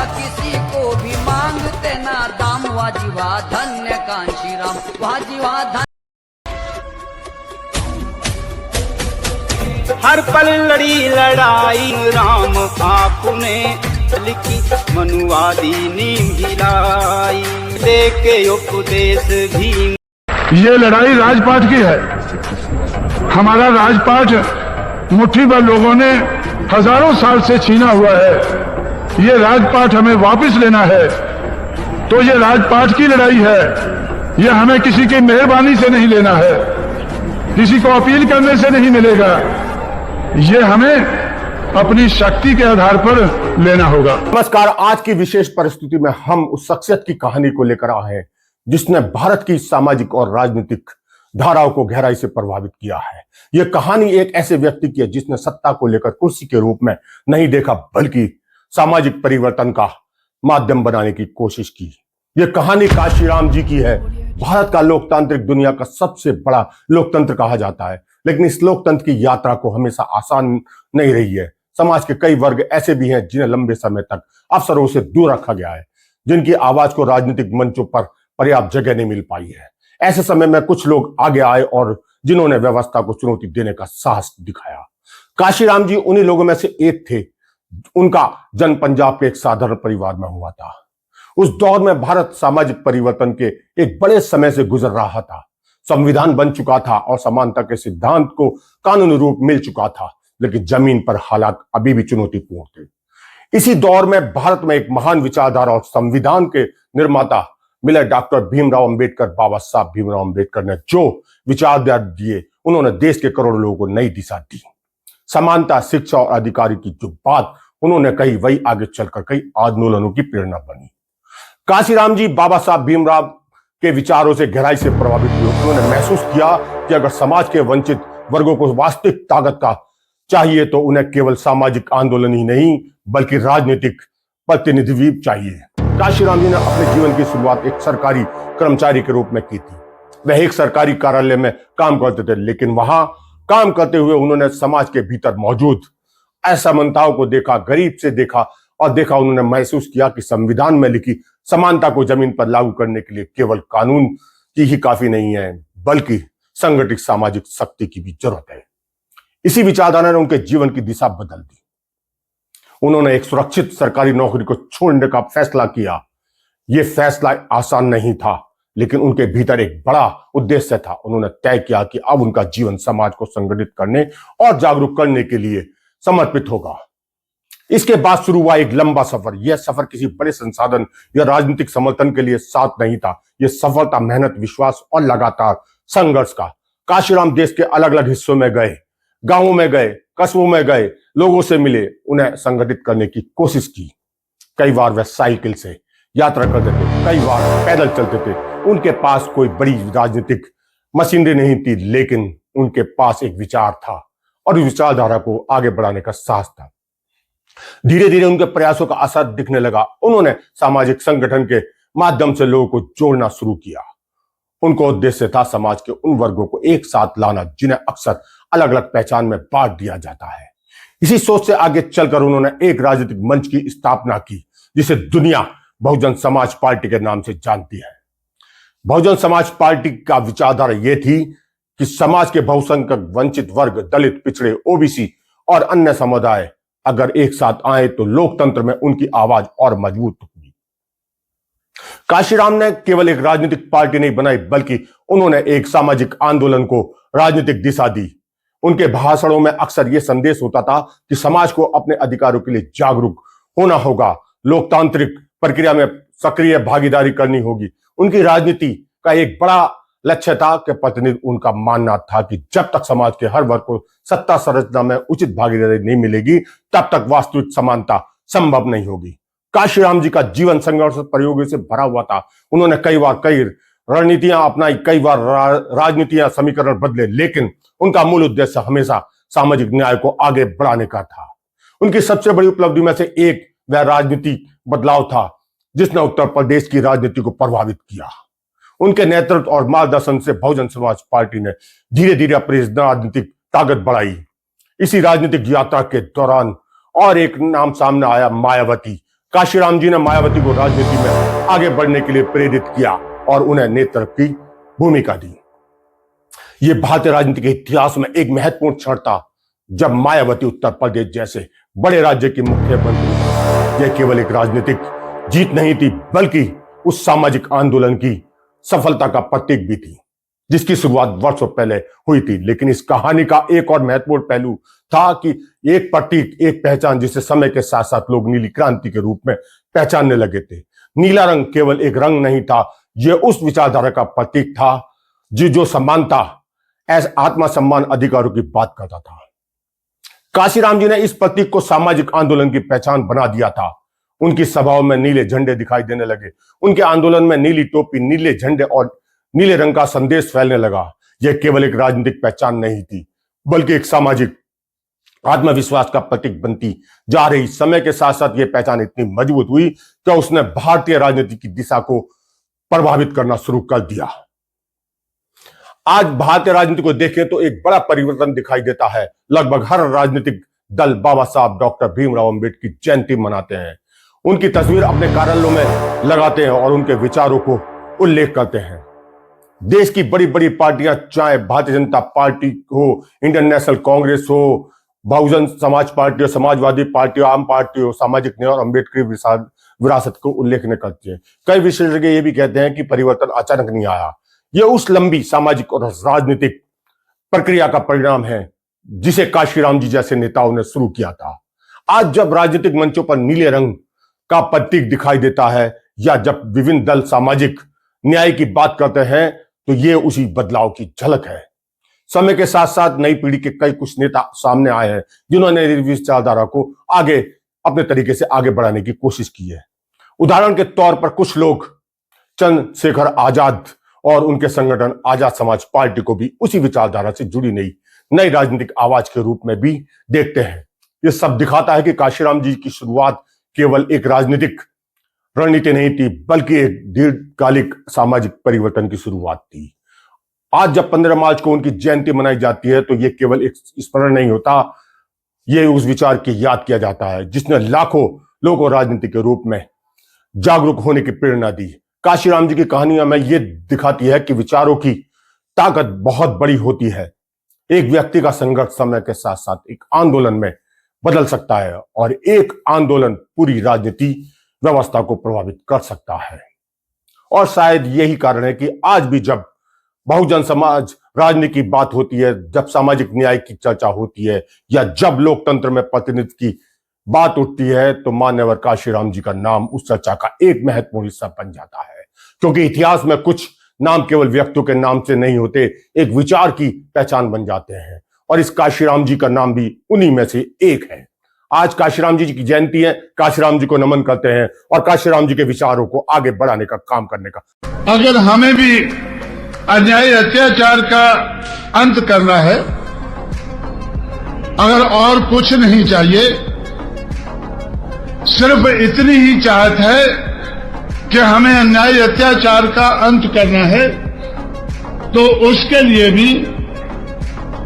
किसी को भी मांगते ना दाम, वाजीवा धन्य कांशीराम, वाजीवा धन्य। हर पल लड़ी लड़ाई राम आपने लिखी मनुवादी नीम हिलाई, देके उपदेश भीम। ये लड़ाई राजपाट की है। हमारा राजपाट मुट्ठी भर लोगों ने हजारों साल से छीना हुआ है। ये राजपाट हमें वापस लेना है। तो ये राजपाट की लड़ाई है। ये हमें किसी की मेहरबानी से नहीं लेना है, किसी को अपील करने से नहीं मिलेगा। ये हमें अपनी शक्ति के आधार पर लेना होगा। नमस्कार। आज की विशेष परिस्थिति में हम उस शख्सियत की कहानी को लेकर आए हैं जिसने भारत की सामाजिक और राजनीतिक धाराओं को गहराई से प्रभावित किया है। यह कहानी एक ऐसे व्यक्ति की है जिसने सत्ता को लेकर कुर्सी के रूप में नहीं देखा, बल्कि सामाजिक परिवर्तन का माध्यम बनाने की कोशिश की। यह कहानी काशीराम जी की है। भारत का लोकतांत्रिक दुनिया का सबसे बड़ा लोकतंत्र कहा जाता है, लेकिन इस लोकतंत्र की यात्रा को हमेशा आसान नहीं रही है। समाज के कई वर्ग ऐसे भी हैं जिन्हें लंबे समय तक अवसरों से दूर रखा गया है, जिनकी आवाज को राजनीतिक मंचों पर पर्याप्त जगह नहीं मिल पाई है। ऐसे समय में कुछ लोग आगे आए और जिन्होंने व्यवस्था को चुनौती देने का साहस दिखाया। काशीराम जी उन्हीं लोगों में से एक थे। उनका जन्म पंजाब के एक साधारण परिवार में हुआ था। उस दौर में भारत सामाजिक परिवर्तन के एक बड़े समय से गुजर रहा था। संविधान बन चुका था और समानता के सिद्धांत को कानूनी रूप मिल चुका था, लेकिन जमीन पर हालात अभी भी चुनौतीपूर्ण थे। इसी दौर में भारत में एक महान विचारधारा और संविधान के निर्माता मिले डॉक्टर भीमराव अंबेडकर। बाबा साहब भीमराव अंबेडकर ने जो विचार दिए, उन्होंने देश के करोड़ों लोगों को नई दिशा दी। समानता, शिक्षा और अधिकारी की जो बात उन्होंने कही, वही आगे चलकर कई आंदोलनों की प्रेरणा बनी। काशीराम जी बाबा साहब भीमराव के विचारों से गहराई से प्रभावित हुए। उन्होंने महसूस किया कि अगर समाज के वंचित वर्गों को वास्तविक ताकत का चाहिए तो उन्हें केवल सामाजिक आंदोलन ही नहीं, बल्कि राजनीतिक प्रतिनिधि भी चाहिए। काशीराम जी ने अपने जीवन की शुरुआत एक सरकारी कर्मचारी के रूप में की थी। वह एक सरकारी कार्यालय में काम करते थे, लेकिन वहां काम करते हुए उन्होंने समाज के भीतर मौजूद असमानताओं को देखा, गरीब से देखा और उन्होंने महसूस किया कि संविधान में लिखी समानता को जमीन पर लागू करने के लिए केवल कानून की ही काफी नहीं है, बल्कि संगठित सामाजिक शक्ति की भी जरूरत है। इसी विचारधारा ने उनके जीवन की दिशा बदल दी। उन्होंने एक सुरक्षित सरकारी नौकरी को छोड़ने का फैसला किया। यह फैसला आसान नहीं था, लेकिन उनके भीतर एक बड़ा उद्देश्य था। उन्होंने तय किया कि अब उनका जीवन समाज को संगठित करने और जागरूक करने के लिए समर्पित होगा। इसके बाद शुरू हुआ एक लंबा सफर। यह सफर किसी बड़े संसाधन या राजनीतिक समर्थन के लिए साथ नहीं था। यह सफर था मेहनत, विश्वास और लगातार संघर्ष का। काशीराम देश के अलग अलग हिस्सों में गए, गांवों में गए, कस्बों में गए, लोगों से मिले, उन्हें संगठित करने की कोशिश की। कई बार वह साइकिल से यात्रा करते थे, कई बार पैदल चलते थे। उनके पास कोई बड़ी राजनीतिक मशीनरी नहीं थी, लेकिन उनके पास एक विचार था और इस विचारधारा को आगे बढ़ाने का साहस था। धीरे धीरे उनके प्रयासों का असर दिखने लगा। उन्होंने सामाजिक संगठन के माध्यम से लोगों को जोड़ना शुरू किया। उनका उद्देश्य था समाज के उन वर्गों को एक साथ लाना जिन्हें अक्सर अलग अलग पहचान में बांट दिया जाता है। इसी सोच से आगे चलकर उन्होंने एक राजनीतिक मंच की स्थापना की, जिसे दुनिया बहुजन समाज पार्टी के नाम से जानती है। बहुजन समाज पार्टी का विचारधारा यह थी कि समाज के बहुसंख्यक वंचित वर्ग, दलित, पिछड़े, ओबीसी और अन्य समुदाय अगर एक साथ आए तो लोकतंत्र में उनकी आवाज और मजबूत होगी। काशीराम ने केवल एक राजनीतिक पार्टी नहीं बनाई, बल्कि उन्होंने एक सामाजिक आंदोलन को राजनीतिक दिशा दी। उनके भाषणों में अक्सर यह संदेश होता था कि समाज को अपने अधिकारों के लिए जागरूक होना होगा, लोकतांत्रिक प्रक्रिया में सक्रिय भागीदारी करनी होगी। उनकी राजनीति का एक बड़ा लक्ष्य था कि प्रतिनिधि उनका मानना था कि जब तक समाज के हर वर्ग को सत्ता संरचना में उचित भागीदारी नहीं मिलेगी, तब तक वास्तविक समानता संभव नहीं होगी। काशीराम जी का जीवन संघर्ष प्रयोगों से भरा हुआ था। उन्होंने कई रणनीतियां अपनाई, कई बार राजनीतियां समीकरण बदले, लेकिन उनका मूल उद्देश्य हमेशा सामाजिक न्याय को आगे बढ़ाने का था। उनकी सबसे बड़ी उपलब्धि में से एक वह राजनीतिक बदलाव था जिसने उत्तर प्रदेश की राजनीति को प्रभावित किया। उनके नेतृत्व और मार्गदर्शन से बहुजन समाज पार्टी ने धीरे धीरे अपनी राजनीतिक ताकत बढ़ाई। इसी राजनीतिक यात्रा के दौरान और एक नाम सामने आया, मायावती। काशीराम जी ने मायावती को राजनीति में आगे बढ़ने के लिए प्रेरित किया और उन्हें नेतृत्व की भूमिका दी। यह भारतीय राजनीति के इतिहास में एक महत्वपूर्ण क्षण था जब मायावती उत्तर प्रदेश जैसे बड़े राज्य की मुख्यमंत्री। यह केवल एक राजनीतिक जीत नहीं थी बल्कि उस सामाजिक आंदोलन की सफलता का प्रतीक भी थी जिसकी शुरुआत वर्षों पहले हुई थी। लेकिन इस कहानी का एक और महत्वपूर्ण पहलू था कि एक प्रतीक, एक पहचान जिसे समय के साथ साथ लोग नीली क्रांति के रूप में पहचानने लगे थे। नीला रंग केवल एक रंग नहीं था, यह उस विचारधारा का प्रतीक था जो समानता, आत्मसम्मान, अधिकारों की बात करता था। काशीराम जी ने इस प्रतीक को सामाजिक आंदोलन की पहचान बना दिया था। उनकी सभाओं में नीले झंडे दिखाई देने लगे, उनके आंदोलन में नीली टोपी, नीले झंडे और नीले रंग का संदेश फैलने लगा। यह केवल एक राजनीतिक पहचान नहीं थी बल्कि एक सामाजिक आत्मविश्वास का प्रतीक बनती जा रही। समय के साथ साथ यह पहचान इतनी मजबूत हुई कि उसने भारतीय राजनीति की दिशा को प्रभावित करना शुरू कर दिया। आज भारतीय राजनीति को देखें तो एक बड़ा परिवर्तन दिखाई देता है। लगभग हर राजनीतिक दल बाबा साहब डॉक्टर भीमराव अंबेडकर की जयंती मनाते हैं, उनकी तस्वीर अपने कार्यालयों में लगाते हैं और उनके विचारों को उल्लेख करते हैं। देश की बड़ी बड़ी पार्टियां, चाहे भारतीय जनता पार्टी हो, इंडियन नेशनल कांग्रेस हो, बहुजन समाज पार्टी हो, समाजवादी पार्टी हो, आम पार्टी हो, सामाजिक न्याय और अम्बेडकरी विरासत को उल्लेख करती है। कई विशेषज्ञ ये भी कहते हैं कि परिवर्तन अचानक नहीं आया, यह उस लंबी सामाजिक और राजनीतिक प्रक्रिया का परिणाम है जिसे काशीराम जी जैसे नेताओं ने शुरू किया था। आज जब राजनीतिक मंचों पर नीले रंग का प्रतीक दिखाई देता है या जब विभिन्न दल सामाजिक न्याय की बात करते हैं तो ये उसी बदलाव की झलक है। समय के साथ साथ नई पीढ़ी के कई कुछ नेता सामने आए हैं जिन्होंने विचारधारा को आगे अपने तरीके से आगे बढ़ाने की कोशिश की है। उदाहरण के तौर पर कुछ लोग चंद्रशेखर आजाद और उनके संगठन आजाद समाज पार्टी को भी उसी विचारधारा से जुड़ी नई राजनीतिक आवाज के रूप में भी देखते हैं। यह सब दिखाता है कि काशीराम जी की शुरुआत केवल एक राजनीतिक रणनीति नहीं थी बल्कि एक दीर्घकालिक सामाजिक परिवर्तन की शुरुआत थी। आज जब 15 मार्च को उनकी जयंती मनाई जाती है तो यह केवल एक स्मरण नहीं होता, यह उस विचार की याद किया जाता है जिसने लाखों लोगों को राजनीति के रूप में जागरूक होने की प्रेरणा दी। काशीराम जी की कहानियां में यह दिखाती है कि विचारों की ताकत बहुत बड़ी होती है। एक व्यक्ति का संघर्ष समय के साथ साथ एक आंदोलन में बदल सकता है और एक आंदोलन पूरी राजनीति व्यवस्था को प्रभावित कर सकता है। और शायद यही कारण है कि आज भी जब बहुजन समाज राजनीति की बात होती है, जब सामाजिक न्याय की चर्चा होती है या जब लोकतंत्र में प्रतिनिधित्व की बात उठती है तो मान्यवर काशीराम जी का नाम उस चर्चा का एक महत्वपूर्ण हिस्सा बन जाता है। क्योंकि इतिहास में कुछ नाम केवल व्यक्तियों के नाम से नहीं होते, एक विचार की पहचान बन जाते हैं और इस काशीराम जी का नाम भी उन्हीं में से एक है। आज काशीराम जी की जयंती है, काशीराम जी को नमन करते हैं और काशीराम जी के विचारों को आगे बढ़ाने का काम करने का। अगर हमें भी अन्याय अत्याचार का अंत करना है, अगर और कुछ नहीं चाहिए, सिर्फ इतनी ही चाहत है कि हमें अन्याय अत्याचार का अंत करना है, तो उसके लिए भी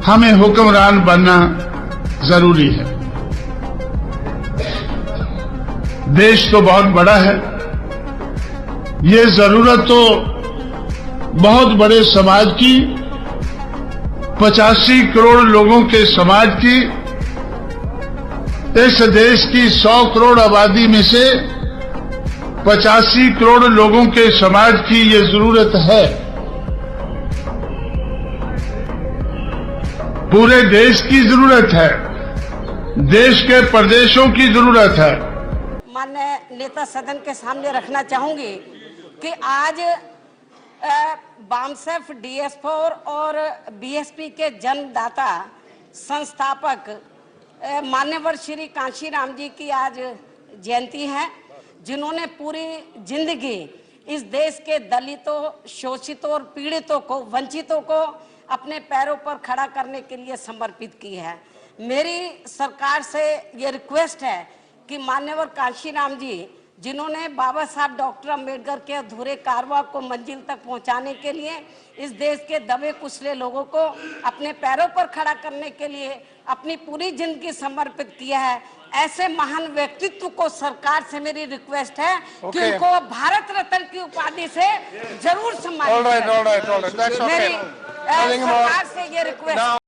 हमें हुक्मरान बनना जरूरी है। देश तो बहुत बड़ा है, ये जरूरत तो बहुत बड़े समाज की, 85 करोड़ लोगों के समाज की, इस देश की 100 करोड़ आबादी में से 85 करोड़ लोगों के समाज की ये जरूरत है। पूरे देश की जरूरत है, देश के प्रदेशों की जरूरत है। माननीय नेता सदन के सामने रखना चाहूंगी कि आज बामसेफ, DS4 और BSP के जन्मदाता संस्थापक मान्यवर श्री काशीराम जी की आज जयंती है, जिन्होंने पूरी जिंदगी इस देश के दलितों, शोषितों और पीड़ितों को, वंचितों को अपने पैरों पर खड़ा करने के लिए समर्पित की है। मेरी सरकार से ये रिक्वेस्ट है कि मान्यवर काशीराम जी जिन्होंने बाबा साहब डॉक्टर अम्बेडकर के अधूरे कारवां को मंजिल तक पहुंचाने के लिए, इस देश के दबे कुचले लोगों को अपने पैरों पर खड़ा करने के लिए अपनी पूरी जिंदगी समर्पित किया है। ऐसे महान व्यक्तित्व को सरकार से मेरी रिक्वेस्ट है कि उनको भारत रत्न की उपाधि से जरूर सम्मानित करें। मेरी सरकार से ये रिक्वेस्ट